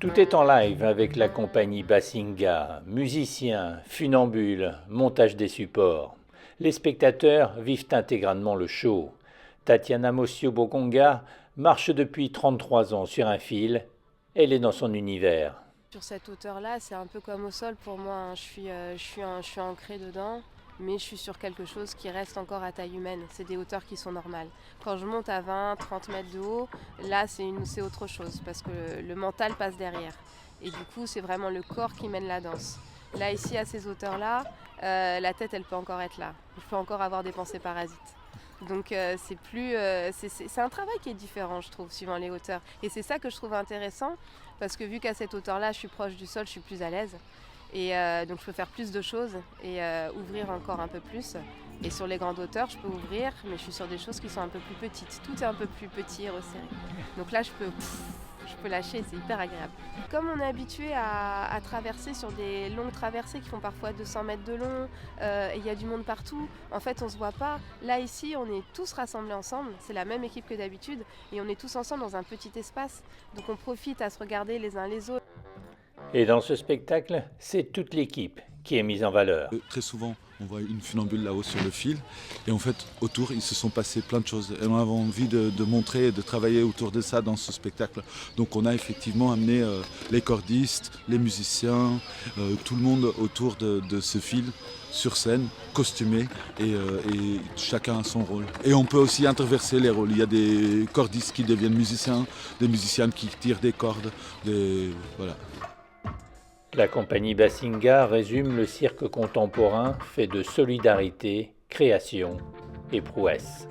Tout est en live avec la compagnie Basinga, musiciens, funambules, montage des supports. Les spectateurs vivent intégralement le show. Tatiana Mosio-Bokonga marche depuis 33 ans sur un fil. Elle est dans son univers. Sur cette hauteur-là, c'est un peu comme au sol pour moi, hein. Je suis ancrée dedans, mais je suis sur quelque chose qui reste encore à taille humaine. C'est des hauteurs qui sont normales. Quand je monte à 20, 30 mètres de haut, là, c'est autre chose, parce que le mental passe derrière. Et du coup, c'est vraiment le corps qui mène la danse. Là, ici, à ces hauteurs-là, la tête, elle peut encore être là. Je peux encore avoir des pensées parasites. Donc c'est un travail qui est différent, je trouve, suivant les hauteurs. Et c'est ça que je trouve intéressant, parce que vu qu'à cette hauteur-là, je suis proche du sol, je suis plus à l'aise. Et donc je peux faire plus de choses et ouvrir encore un peu plus. Et sur les grandes hauteurs, je peux ouvrir, mais je suis sur des choses qui sont un peu plus petites. Tout est un peu plus petit et resserré. Donc là, je peux lâcher, c'est hyper agréable. Comme on est habitué à traverser sur des longues traversées qui font parfois 200 mètres de long, et il y a du monde partout, en fait on se voit pas. Là ici, on est tous rassemblés ensemble, c'est la même équipe que d'habitude, et on est tous ensemble dans un petit espace. Donc on profite à se regarder les uns les autres. Et dans ce spectacle, c'est toute l'équipe qui est mise en valeur. Très souvent, on voit une funambule là-haut sur le fil. Et en fait, autour, il se sont passés plein de choses. Et on avait envie de montrer et de travailler autour de ça dans ce spectacle. Donc on a effectivement amené les cordistes, les musiciens, tout le monde autour de ce fil sur scène, costumé, et chacun a son rôle. Et on peut aussi interverser les rôles. Il y a des cordistes qui deviennent musiciens, des musiciennes qui tirent des cordes, voilà. La compagnie Basinga résume le cirque contemporain fait de solidarité, création et prouesse.